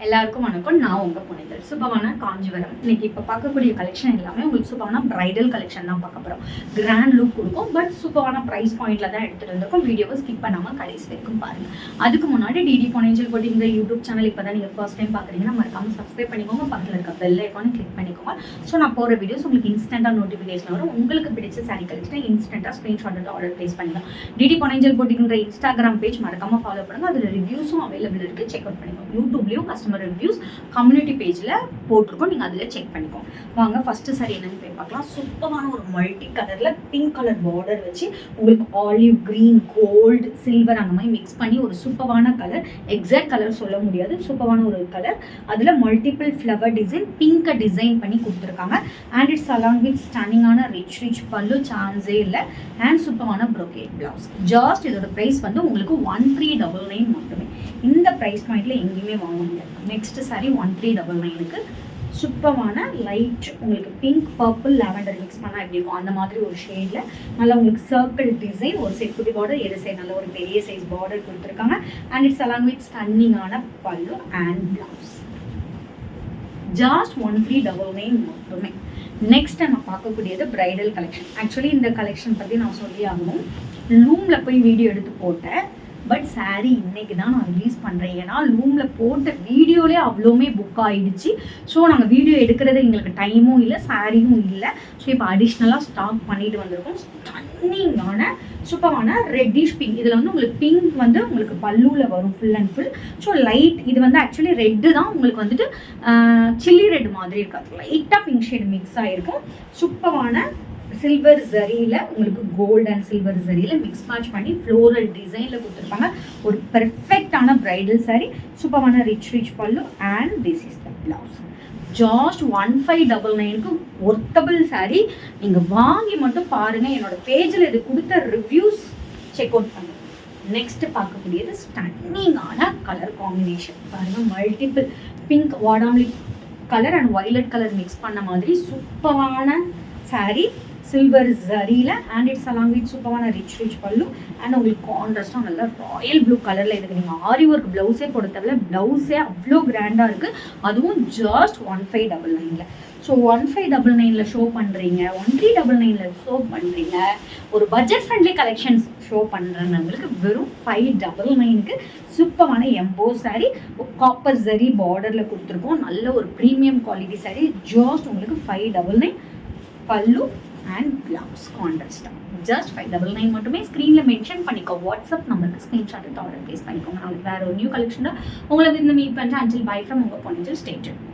எல்லாருக்கும் வணக்கம். நான் உங்க புனிதல். சூப்பரான காஞ்சிபுரம். இன்னைக்கு இப்போ பார்க்கக்கூடிய கலெக்ஷன் எல்லாமே உங்களுக்கு சூப்பரான பிரைடல் கலெக்ஷன் தான் பார்க்க போகிறோம். கிராண்ட் லுக் கொடுக்கும், பட் சூப்பரான ப்ரைஸ் பாயிண்ட்ல தான் எடுத்துட்டு வந்திருக்கோம். வீடியோவை ஸ்கிப் பண்ணாமல் கடைசி வரைக்கும் பாருங்க. அதுக்கு முன்னாடி டிடி பொன்னேஞ்சல் போட்டிங்க யூடியூப் சேனல் இப்போ தான் நீங்கள் ஃபர்ஸ்ட் டைம் பார்க்குறீங்கன்னா மறக்காம சப்ஸ்கிரைப் பண்ணிக்கோங்க. பக்கத்தில் இருக்க பெல் ஐக்கானை கிளிக் பண்ணிக்கோங்க. ஸோ நான் போகிற வீடியோஸ் உங்களுக்கு இன்ஸ்டன்ட்டாக நோட்டிஃபிகேஷன் வரும். உங்களுக்கு பிடிச்ச சாரி கலெக்ஷனை இன்ஸ்டன்ட்டாக ஸ்க்ரீன்ஷாட் எடுத்து ஆர்டர் ப்ளேஸ் பண்ணிக்கலாம். டிடி பொன்னேஞ்சல் போட்டிங்கிற இன்ஸ்டாகிராம் பேஜ் மறக்காம ஃபாலோ பண்ணுங்க. அதில் ரிவ்யூஸும் அவைலபிள் இருக்குது, செக் அவுட் பண்ணிக்கோங்க. யூடியூப்லேயும் கஸ்டமர் ரிவ்யூஸ் கம்யூனிட்டி பேஜில் போட்டிருக்கோம், நீங்கள் அதில் செக் பண்ணிக்கோங்க. வாங்க ஃபஸ்ட்டு சாரி என்னன்னு போய் பார்க்கலாம். சூப்பரான ஒரு மல்டி கலரில் பிங்க் கலர் பார்டர் வச்சு உங்களுக்கு ஆலிவ் க்ரீன் கோல்டு சில்வர் அந்த மாதிரி மிக்ஸ் பண்ணி ஒரு சூப்பரான கலர், எக்ஸாக்ட் கலர் சொல்ல முடியாது, சூப்பரான ஒரு கலர். அதில் மல்டிபிள் ஃப்ளவர் டிசைன் பிங்கை டிசைன் பண்ணி கொடுத்துருக்காங்க. அண்ட் இட்ஸ் அலாங் வித் ஸ்டன்னிங்கான ரிச் பல்லு, சான்ஸே இல்லை. அண்ட் சூப்பரான ப்ரோகேட் பிளவுஸ். ஜாஸ்ட் இதோட ப்ரைஸ் வந்து உங்களுக்கு 1399 மட்டுமே. இந்த ப்ரைஸ் பாயிண்ட்ல எங்கேயுமே வாங்க முடியாது. நெக்ஸ்ட் சாரி 1399க்கு சூப்பரான லைட் உங்களுக்கு பிங்க் பர்பிள் லாவெண்டர் மிக்ஸ் பண்ணால் எப்படி இருக்கும் அந்த மாதிரி ஒரு ஷேடில் நல்லா உங்களுக்கு சர்க்கிள் டிசைன், ஒரு செட் குட்டி பார்டர், எது சைடு நல்ல ஒரு பெரிய சைஸ் பார்டர் கொடுத்துருக்காங்க. அண்ட் இட்ஸ் அலாங் வித் ஸ்டன்னிங்கான பல்லு அண்ட் பிளவுஸ். ஜாஸ்ட் 1399 மட்டுமே. நெக்ஸ்ட் நம்ம பார்க்கக்கூடியது பிரைடல் கலெக்ஷன். ஆக்சுவலி இந்த கலெக்ஷன் பற்றி நான் சொல்லி ஆகணும். லூமில் போய் வீடியோ எடுத்து போட்டேன், பட் சாரீ இன்னைக்கு தான் நான் ரிலீஸ் பண்ணுறேன். ஏன்னா லூமில் போட்ட வீடியோலே அவ்வளோமே புக் ஆகிடுச்சு. ஸோ நாங்கள் வீடியோ எடுக்கிறது எங்களுக்கு டைமும் இல்லை, சாரியும் இல்லை. ஸோ இப்போ அடிஷ்னலாக ஸ்டாக் பண்ணிட்டு வந்திருக்கோம். ஸ்டன்னிங்கான சூப்பரான ரெட்டிஷ் பிங்க். இதில் வந்து உங்களுக்கு பிங்க் வந்து உங்களுக்கு பல்லுவில் வரும் full and full. So light இது வந்து ஆக்சுவலி ரெட்டு தான் உங்களுக்கு வந்துட்டு சில்லி ரெட் மாதிரி இருக்காது, லைட்டாக பிங்க் ஷேட் மிக்ஸ் ஆகிருக்கும். சூப்பரான சில்வர் ஜரியில் உங்களுக்கு கோல்டு அண்ட் சில்வர் ஜரியில் மிக்ஸ் மேட்ச் பண்ணி ஃப்ளோரல் டிசைனில் கொடுத்துருப்பாங்க. ஒரு பெர்ஃபெக்டான பிரைடல் சாரீ, சூப்பரான rich pallu and this is the blouse. Just 1599க்கு ஒர்த்தபிள் சாரீ. நீங்கள் வாங்கி மட்டும் பாருங்கள். என்னோட பேஜில் இது கொடுத்த ரிவ்யூஸ் செக் அவுட் பண்ணுங்க. நெக்ஸ்ட் பார்க்கக்கூடியது ஸ்டன்னிங்கான கலர் காம்பினேஷன் பாருங்கள். மல்டிபிள் பிங்க் வாடாமலி colour and violet colour mix பண்ண மாதிரி சூப்பரான சாரீ, சில்வர் ஜரியில். அண்ட் இட்ஸ் அலாங் வித் சூப்பரான ரிச் பல்லு. அண்ட் உங்களுக்கு கான்ட்ராஸ்டாக நல்லா ராயல் ப்ளூ கலரில் இருக்குது. நீங்கள் ஆரி ஒர்க் ப்ளவுஸே போட தேவையில்ல, ப்ளவுஸே அவ்வளோ கிராண்டாக இருக்குது. அதுவும் ஜாஸ்ட் 1599. ஸோ 1599 ஷோ பண்ணுறீங்க, 1399 ஷோ பண்ணுறீங்க. ஒரு பட்ஜெட் ஃப்ரெண்ட்லி கலெக்ஷன்ஸ் ஷோ பண்ணுறவங்களுக்கு வெறும் 599க்கு சூப்பரான எம்போ சாரீ, காப்பர் ஜரி பார்டரில் கொடுத்துருக்கோம். நல்ல ஒரு ப்ரீமியம் குவாலிட்டி சாரீ. ஜாஸ்ட் உங்களுக்கு 599 பல்லு அண்ட் பிளவுஸ் கான்ட்ராஸ்ட். ஜஸ்ட் 599 மட்டுமே. ஸ்க்ரீனில் மென்ஷன் பண்ணிக்கோ, வாட்ஸ்அப் நம்பருக்கு ஸ்க்ரீன்ஷாட் எடுத்து ஆர்டர் ப்ளேஸ் பண்ணிக்கோங்க. நாளைக்கு வேறு ஒரு நியூ கலெக்ஷனில் உங்களை இந்த மீட் பண்ணுறேன். அன்டில் பை ஃப்ரம் உங்கள் பொன்னேஞ்சல். Stay tuned.